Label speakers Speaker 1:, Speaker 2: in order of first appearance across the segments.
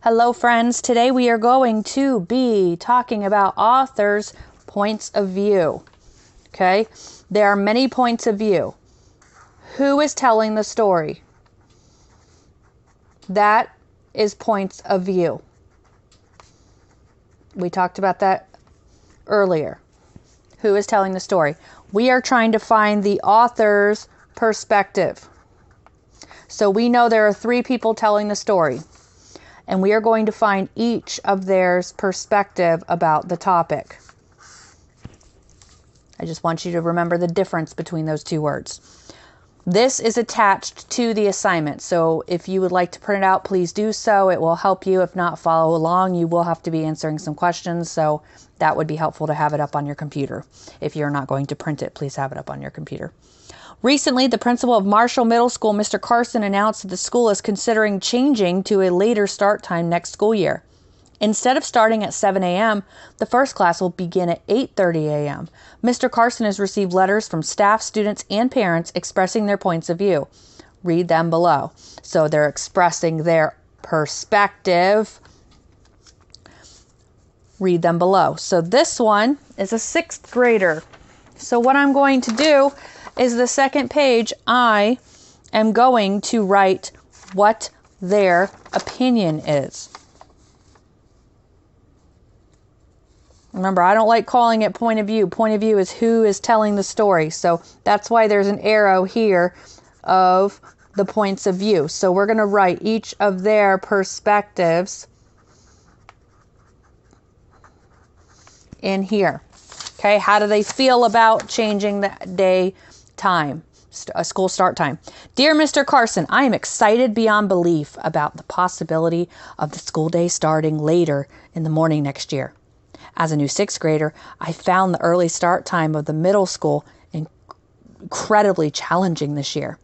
Speaker 1: Hello friends, today we are going to be talking about authors' points of view. Okay, there are many points of view. Who is telling the story? That is points of view. We talked about that earlier. Who is telling the story? We are trying to find the author's perspective. So we know there are three people telling the story. And we are going to find each of their perspective about the topic. I just want you to remember the difference between those two words. This is attached to the assignment. So if you would like to print it out, please do so. It will help you. If not, follow along. You will have to be answering some questions. So that would be helpful to have it up on your computer. If you're not going to print it, please have it up on your computer. Recently, the principal of Marshall Middle School, Mr. Carson, announced that the school is considering changing to a later start time next school year. Instead of starting at 7 a.m., the first class will begin at 8:30 a.m. Mr. Carson has received letters from staff, students, and parents expressing their points of view. Read them below. So they're expressing their perspective. Read them below. So this one is a 6th grader. So what I'm going to do is the second page, I am going to write what their opinion is. Remember, I don't like calling it point of view. Point of view is who is telling the story. So that's why there's an arrow here of the points of view. So we're going to write each of their perspectives in here. Okay, how do they feel about changing the day time, a school start time? Dear Mr. Carson, I am excited beyond belief about the possibility of the school day starting later in the morning next year. As a new 6th grader, I found the early start time of the middle school incredibly challenging this year.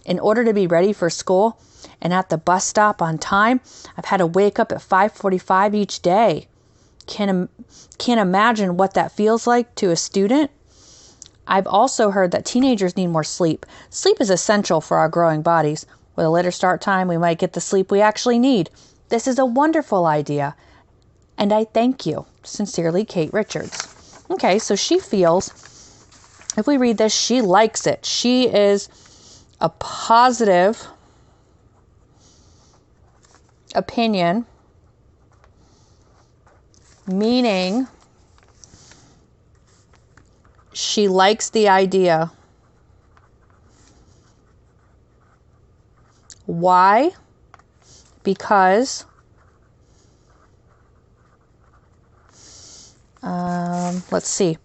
Speaker 1: In order to be ready for school and at the bus stop on time, I've had to wake up at 5:45 each day. Can't imagine what that feels like to a student. I've also heard that teenagers need more sleep. Sleep is essential for our growing bodies. With a later start time, we might get the sleep we actually need. This is a wonderful idea, and I thank you. Sincerely, Kate Richards. Okay, so she feels, if we read this, she likes it. She is a positive opinion, meaning she likes the idea. Why? Because let's see.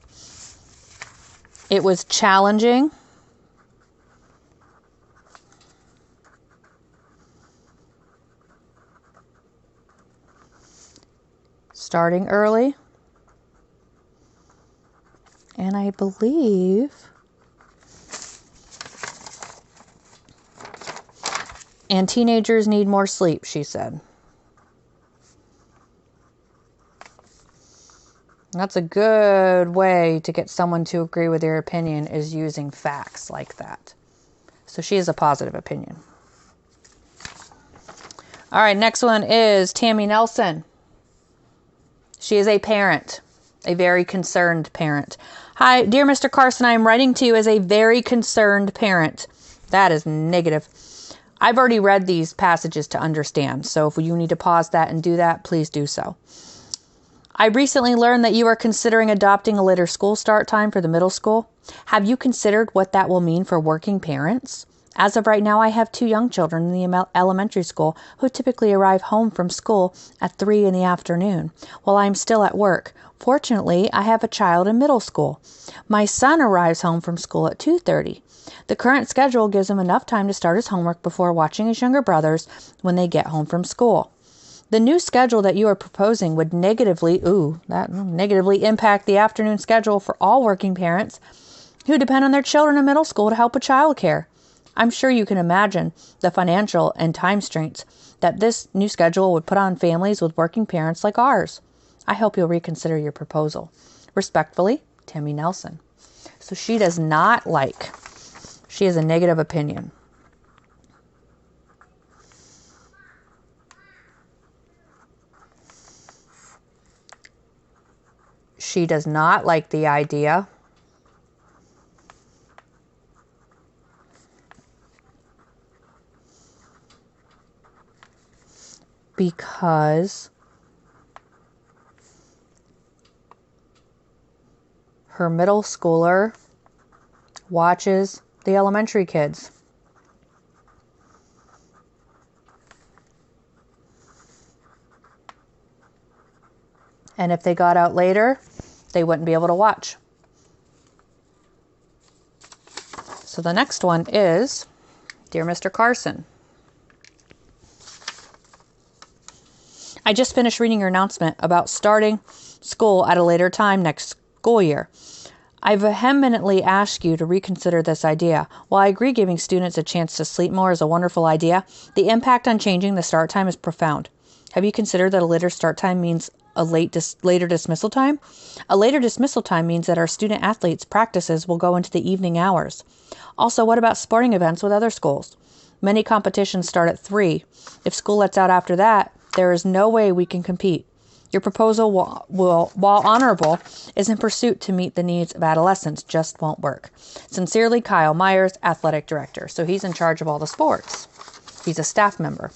Speaker 1: It was challenging. Starting early. And I believe and teenagers need more sleep, she said. That's a good way to get someone to agree with your opinion, is using facts like that. So she has a positive opinion. All right, next one is Tammy Nelson. She is a parent, a very concerned parent. Hi, dear Mr. Carson, I am writing to you as a very concerned parent. That is negative. I've already read these passages to understand, so if you need to pause that and do that, please do so. I recently learned that you are considering adopting a later school start time for the middle school. Have you considered what that will mean for working parents? As of right now, I have 2 young children in the elementary school who typically arrive home from school at 3 in the afternoon while I'm still at work. Fortunately, I have a child in middle school. My son arrives home from school at 2:30. The current schedule gives him enough time to start his homework before watching his younger brothers when they get home from school. The new schedule that you are proposing would negatively impact the afternoon schedule for all working parents who depend on their children in middle school to help with childcare. I'm sure you can imagine the financial and time strains that this new schedule would put on families with working parents like ours. I hope you'll reconsider your proposal. Respectfully, Tammy Nelson. So she does not like, she has a negative opinion. She does not like the idea because her middle schooler watches the elementary kids. And if they got out later, they wouldn't be able to watch. So the next one is, Dear Mr. Carson, I just finished reading your announcement about starting school at a later time next school year. I vehemently ask you to reconsider this idea. While I agree giving students a chance to sleep more is a wonderful idea, the impact on changing the start time is profound. Have you considered that a later start time means a later dismissal time? A later dismissal time means that our student athletes' practices will go into the evening hours. Also, what about sporting events with other schools? Many competitions start at 3. If school lets out after that, there is no way we can compete. Your proposal, while honorable, is in pursuit to meet the needs of adolescents, just won't work. Sincerely, Kyle Myers, Athletic Director. So he's in charge of all the sports. He's a staff member.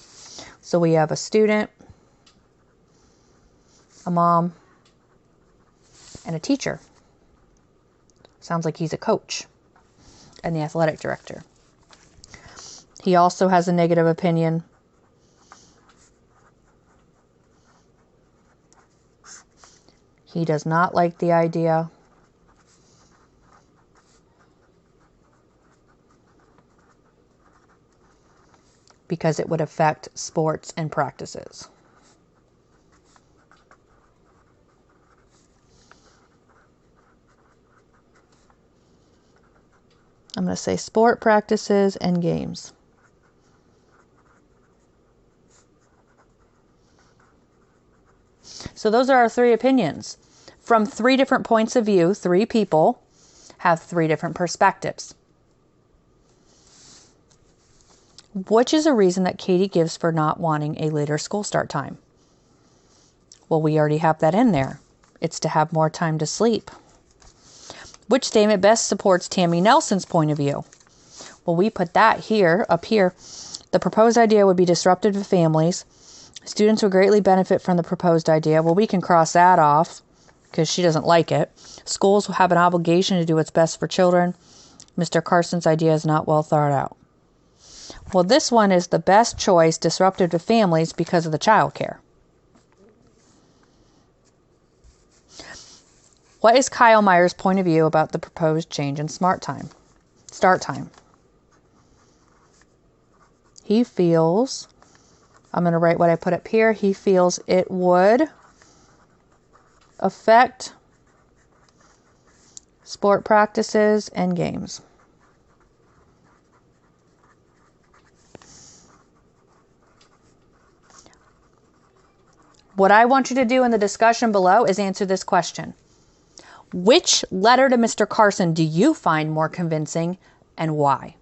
Speaker 1: So we have a student, a mom, and a teacher. Sounds like he's a coach and the athletic director. He also has a negative opinion He does not like the idea because it would affect sports and practices. I'm going to say sport practices and games. So those are our 3 opinions. From 3 different points of view, 3 people have 3 different perspectives. Which is a reason that Katie gives for not wanting a later school start time? Well, we already have that in there. It's to have more time to sleep. Which statement best supports Tammy Nelson's point of view? Well, we put that here, up here. The proposed idea would be disruptive to families. Students would greatly benefit from the proposed idea. Well, we can cross that off because she doesn't like it. Schools will have an obligation to do what's best for children. Mr. Carson's idea is not well thought out. Well, this one is the best choice, disruptive to families because of the child care. What is Kyle Myers' point of view about the proposed change in start time? He feels, I'm going to write what I put up here, he feels it would affect sport practices and games. What I want you to do in the discussion below is answer this question. Which letter to Mr. Carson do you find more convincing and why?